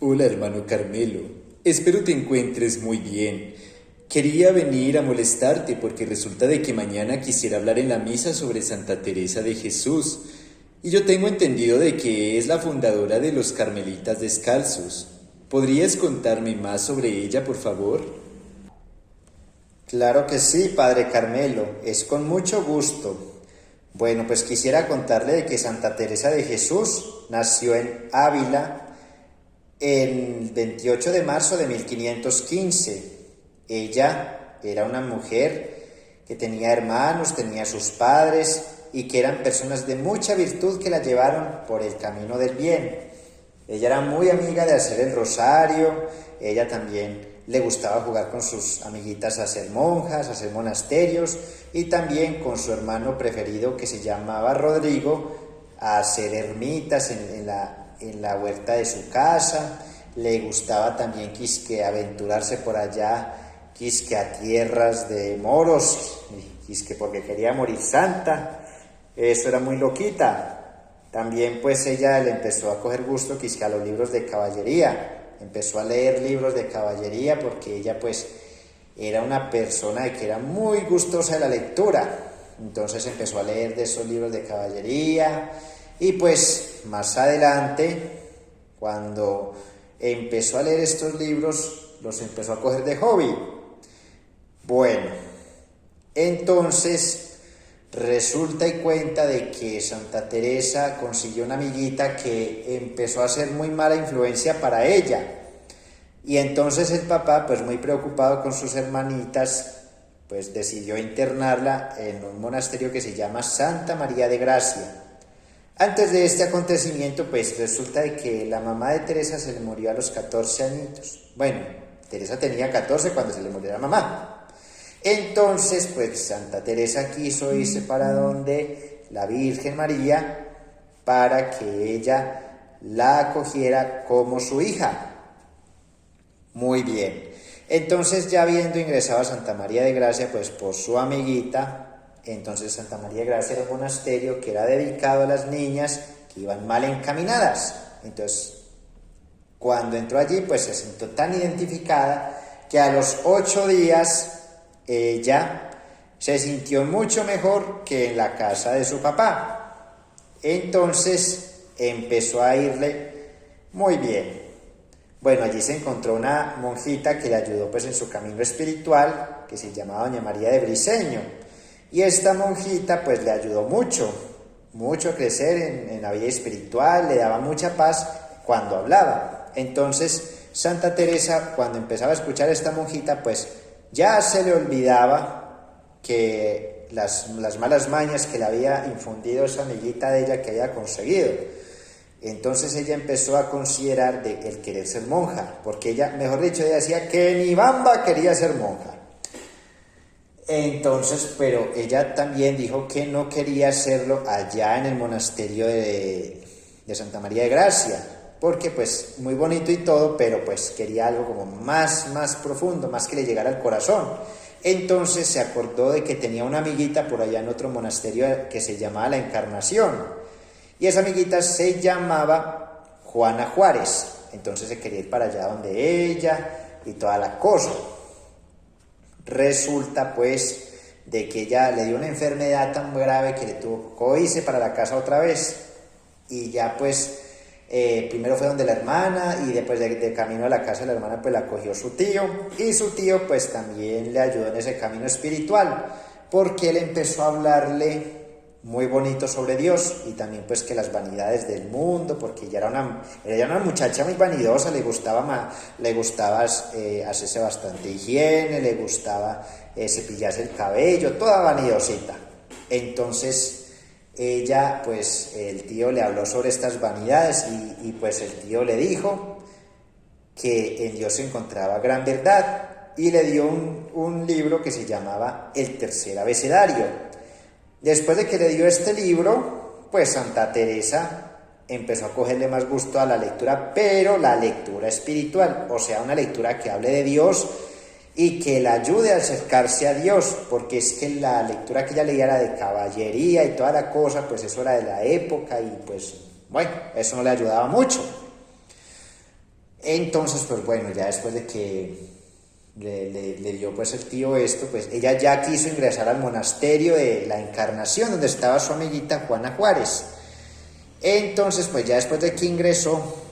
Hola hermano Carmelo, espero te encuentres muy bien. Quería venir a molestarte porque resulta de que mañana quisiera hablar en la misa sobre Santa Teresa de Jesús. Y yo tengo entendido de que es la fundadora de los Carmelitas Descalzos. ¿Podrías contarme más sobre ella, por favor? Claro que sí, Padre Carmelo, es con mucho gusto. Bueno, pues quisiera contarle de que Santa Teresa de Jesús nació en Ávila el 28 de marzo de 1515. Ella era una mujer que tenía hermanos, tenía sus padres y que eran personas de mucha virtud que la llevaron por el camino del bien. Ella era muy amiga de hacer el rosario, ella también le gustaba jugar con sus amiguitas a ser monjas, a hacer monasterios y también con su hermano preferido que se llamaba Rodrigo a hacer ermitas en la huerta de su casa. Le gustaba también quisque aventurarse por allá, quisque a tierras de moros, quisque porque quería morir santa. Eso era muy loquita. También pues ella le empezó a coger gusto quizá a los libros de caballería, empezó a leer libros de caballería porque ella pues era una persona que era muy gustosa de la lectura, entonces empezó a leer de esos libros de caballería y pues más adelante cuando empezó a leer estos libros los empezó a coger de hobby. Bueno, entonces resulta y cuenta de que Santa Teresa consiguió una amiguita que empezó a ser muy mala influencia para ella. Y entonces el papá, pues muy preocupado con sus hermanitas, pues decidió internarla en un monasterio que se llama Santa María de Gracia. Antes de este acontecimiento, pues resulta de que la mamá de Teresa se le murió a los 14 añitos. Bueno, Teresa tenía 14 cuando se le murió la mamá. Entonces, pues Santa Teresa quiso irse para donde la Virgen María para que ella la acogiera como su hija. Muy bien. Entonces, ya habiendo ingresado a Santa María de Gracia, pues por su amiguita, entonces Santa María de Gracia era un monasterio que era dedicado a las niñas que iban mal encaminadas. Entonces, cuando entró allí, pues se sintió tan identificada que a los 8 días ella se sintió mucho mejor que en la casa de su papá. Entonces empezó a irle muy bien. Bueno, allí se encontró una monjita que le ayudó pues en su camino espiritual, que se llamaba Doña María de Briceño. Y esta monjita pues le ayudó mucho a crecer en la vida espiritual, le daba mucha paz cuando hablaba. Entonces Santa Teresa, cuando empezaba a escuchar a esta monjita, pues ya se le olvidaba que las malas mañas que le había infundido esa amiguita de ella que había conseguido. Entonces ella empezó a considerar de el querer ser monja, porque ella, mejor dicho, ella decía que ni Bamba quería ser monja. Entonces, pero ella también dijo que no quería hacerlo allá en el monasterio de Santa María de Gracia, porque pues muy bonito y todo, pero pues quería algo como más profundo, más que le llegara al corazón. Entonces se acordó de que tenía una amiguita por allá en otro monasterio que se llamaba La Encarnación, y esa amiguita se llamaba Juana Juárez. Entonces se quería ir para allá donde ella y toda la cosa. Resulta pues de que ella le dio una enfermedad tan grave que le tocó irse para la casa otra vez, y ya pues primero fue donde la hermana y después de camino a la casa de la hermana pues la acogió su tío, y su tío pues también le ayudó en ese camino espiritual porque él empezó a hablarle muy bonito sobre Dios y también pues que las vanidades del mundo, porque ella era una muchacha muy vanidosa, le gustaba hacerse bastante higiene, le gustaba cepillarse el cabello, toda vanidosita. Entonces ella, pues el tío le habló sobre estas vanidades y pues el tío le dijo que en Dios se encontraba gran verdad y le dio un libro que se llamaba El Tercer Abecedario. Después de que le dio este libro, pues Santa Teresa empezó a cogerle más gusto a la lectura, pero la lectura espiritual, o sea, una lectura que hable de Dios y que la ayude a acercarse a Dios, porque es que la lectura que ella leía era de caballería y toda la cosa, pues eso era de la época y pues bueno, eso no le ayudaba mucho. Entonces, pues bueno, ya después de que le dio pues el tío esto, pues ella ya quiso ingresar al monasterio de la Encarnación, donde estaba su amiguita Juana Juárez. Entonces, pues ya después de que ingresó,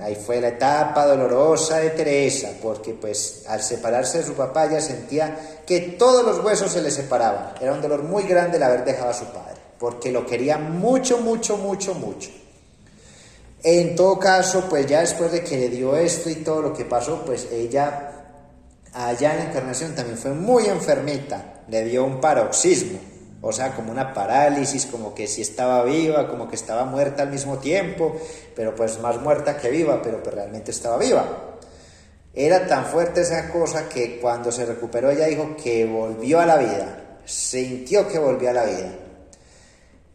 ahí fue la etapa dolorosa de Teresa, porque pues al separarse de su papá ella sentía que todos los huesos se le separaban. Era un dolor muy grande el haber dejado a su padre, porque lo quería mucho, mucho, mucho, mucho. En todo caso, pues ya después de que le dio esto y todo lo que pasó, pues ella allá en la Encarnación también fue muy enfermita, le dio un paroxismo, o sea, como una parálisis, como que sí estaba viva, como que estaba muerta al mismo tiempo, pero pues más muerta que viva, pero pues realmente estaba viva. Era tan fuerte esa cosa que cuando se recuperó ella dijo que volvió a la vida, sintió que volvió a la vida.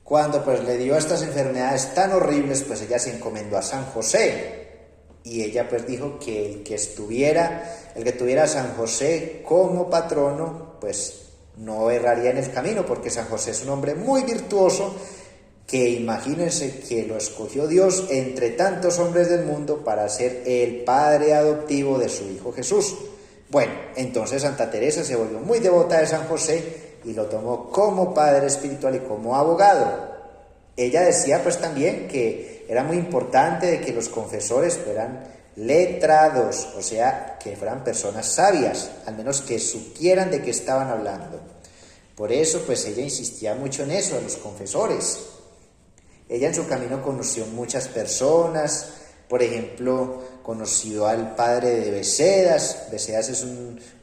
Cuando pues le dio estas enfermedades tan horribles, pues ella se encomendó a San José. Y ella pues dijo que el que tuviera a San José como patrono, pues no erraría en el camino, porque San José es un hombre muy virtuoso, que imagínense que lo escogió Dios entre tantos hombres del mundo para ser el padre adoptivo de su hijo Jesús. Bueno, entonces Santa Teresa se volvió muy devota de San José y lo tomó como padre espiritual y como abogado. Ella decía pues también que era muy importante de que los confesores fueran letrados, o sea, que fueran personas sabias, al menos que supieran de qué estaban hablando. Por eso pues ella insistía mucho en eso, en los confesores. Ella en su camino conoció muchas personas, por ejemplo, conoció al padre de Besedas. Besedas es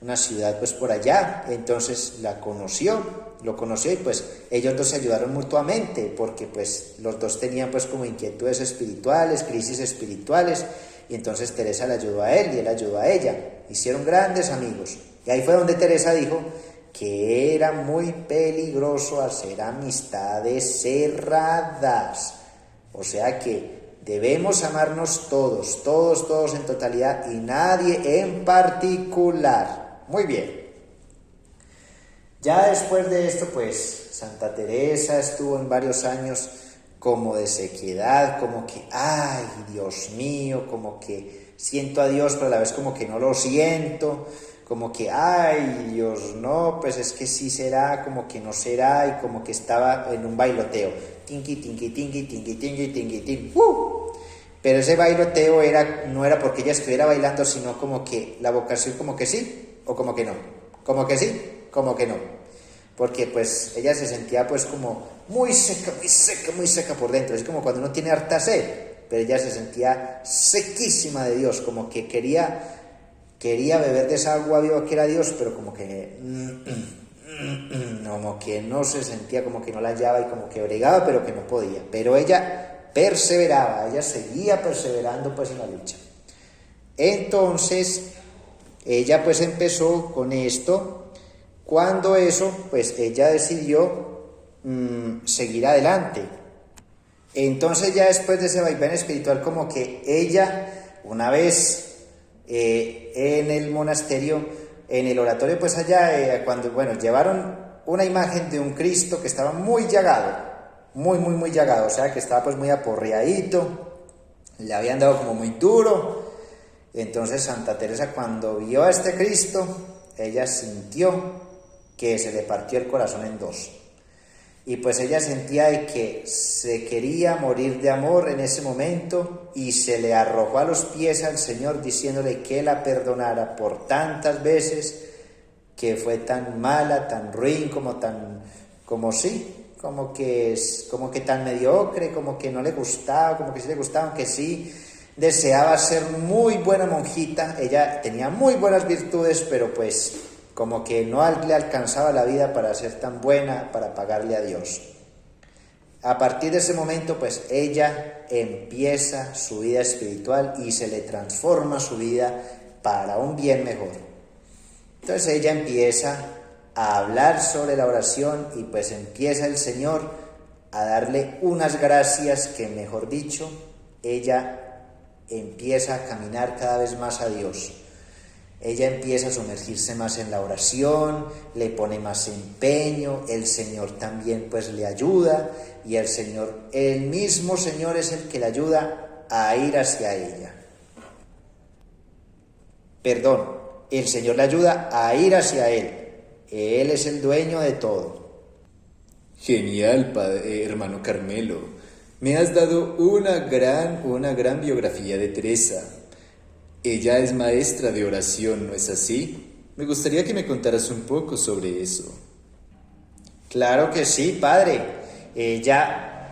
una ciudad pues por allá, entonces lo conoció y pues ellos dos se ayudaron mutuamente, porque pues los dos tenían pues como inquietudes espirituales, crisis espirituales, y entonces Teresa le ayudó a él y él ayudó a ella, hicieron grandes amigos. Y ahí fue donde Teresa dijo que era muy peligroso hacer amistades cerradas, o sea que debemos amarnos todos, todos, todos en totalidad y nadie en particular. Muy bien. Ya después de esto, pues Santa Teresa estuvo en varios años como de sequedad, como que, ay, Dios mío, como que siento a Dios, pero a la vez como que no lo siento, como que, ay, Dios, no, pues es que sí será, como que no será, y como que estaba en un bailoteo. Tinqui, tinqui, tinqui, tinqui, tinqui, tinqui, tinqui. Pero ese bailoteo no era porque ella estuviera bailando, sino como que la vocación como que sí o como que no, como que sí, como que no, porque pues ella se sentía pues como muy seca, muy seca, muy seca por dentro, es como cuando uno tiene harta sed, pero ella se sentía sequísima de Dios, como que quería beber de esa agua viva que era Dios, pero como que no se sentía, como que no la hallaba y como que bregaba, pero que no podía. Pero ella perseveraba, ella seguía perseverando pues en la lucha. Entonces ella pues empezó con esto. Cuando eso, pues ella decidió seguir adelante. Entonces ya después de ese vaivén espiritual, como que ella una vez en el monasterio, en el oratorio pues allá, cuando llevaron una imagen de un Cristo que estaba muy llagado, muy llagado, o sea que estaba pues muy aporreadito, le habían dado como muy duro. Entonces Santa Teresa, cuando vio a este Cristo, ella sintió que se le partió el corazón en dos, y pues ella sentía de que se quería morir de amor en ese momento, y se le arrojó a los pies al Señor diciéndole que la perdonara por tantas veces que fue tan mala, tan ruin, como que tan mediocre, como que no le gustaba, como que sí le gustaba, aunque sí deseaba ser muy buena monjita. Ella tenía muy buenas virtudes, pero pues como que no le alcanzaba la vida para ser tan buena, para pagarle a Dios. A partir de ese momento, pues ella empieza su vida espiritual y se le transforma su vida para un bien mejor. Entonces ella empieza a hablar sobre la oración y pues empieza el Señor a darle unas gracias que, mejor dicho, ella empieza a caminar cada vez más a Dios. Ella empieza a sumergirse más en la oración, le pone más empeño, el Señor también pues le ayuda, y el mismo Señor es el que le ayuda a ir hacia ella. perdón, el Señor le ayuda a ir hacia Él. Él es el dueño de todo. Genial, hermano Carmelo. Me has dado una gran biografía de Teresa. Ella es maestra de oración, ¿no es así? Me gustaría que me contaras un poco sobre eso. Claro que sí, padre. Ella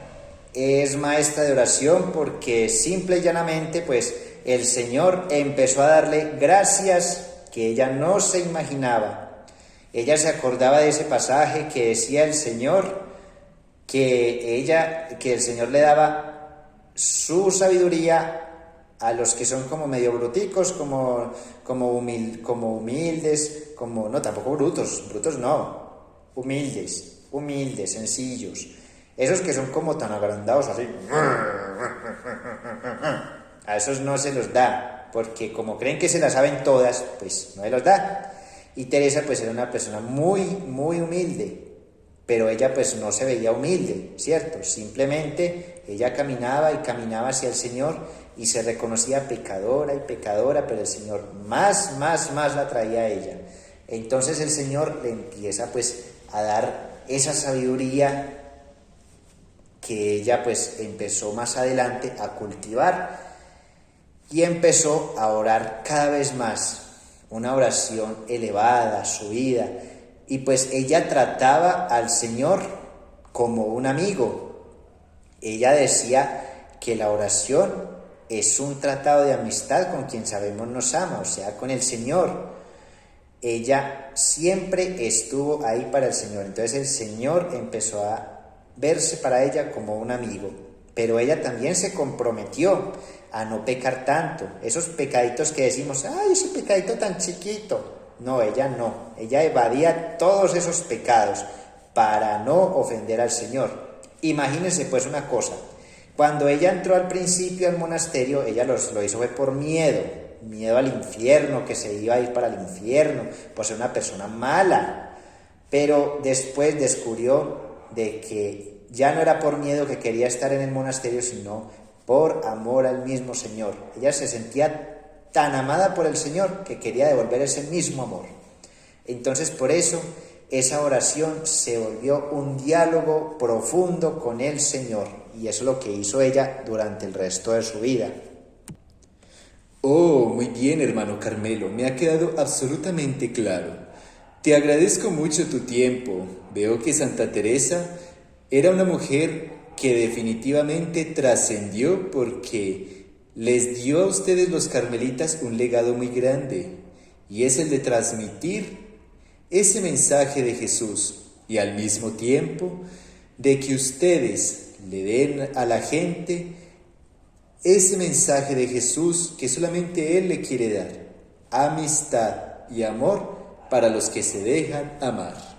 es maestra de oración porque simple y llanamente, pues, el Señor empezó a darle gracias que ella no se imaginaba. Ella se acordaba de ese pasaje que decía el Señor, que el Señor le daba su sabiduría a los que son como medio bruticos, como humildes, no, tampoco brutos no, humildes, sencillos. Esos que son como tan agrandados así, a esos no se los da, porque como creen que se las saben todas, pues no se los da. Y Teresa pues era una persona muy humilde, pero ella pues no se veía humilde, ¿cierto? Simplemente ella caminaba y caminaba hacia el Señor y se reconocía pecadora, pero el Señor más la traía a ella. Entonces el Señor le empieza pues a dar esa sabiduría que ella pues empezó más adelante a cultivar y empezó a orar cada vez más, una oración elevada, subida, y pues ella trataba al Señor como un amigo. Ella decía que la oración es un tratado de amistad con quien sabemos nos ama, o sea, con el Señor. Ella siempre estuvo ahí para el Señor, entonces el Señor empezó a verse para ella como un amigo, pero ella también se comprometió a no pecar tanto, esos pecaditos que decimos, ay, ese pecadito tan chiquito. No, ella evadía todos esos pecados para no ofender al Señor. Imagínense pues una cosa, cuando ella entró al principio al monasterio, ella lo hizo fue por miedo al infierno, que se iba a ir para el infierno, por ser una persona mala, pero después descubrió de que ya no era por miedo que quería estar en el monasterio, sino por amor al mismo Señor. Ella se sentía tan amada por el Señor que quería devolver ese mismo amor. Entonces por eso esa oración se volvió un diálogo profundo con el Señor, y eso es lo que hizo ella durante el resto de su vida. Oh, muy bien, hermano Carmelo, me ha quedado absolutamente claro. Te agradezco mucho tu tiempo. Veo que Santa Teresa era una mujer que definitivamente trascendió porque les dio a ustedes los carmelitas un legado muy grande, y es el de transmitir ese mensaje de Jesús y al mismo tiempo de que ustedes le den a la gente ese mensaje de Jesús que solamente Él le quiere dar, amistad y amor para los que se dejan amar.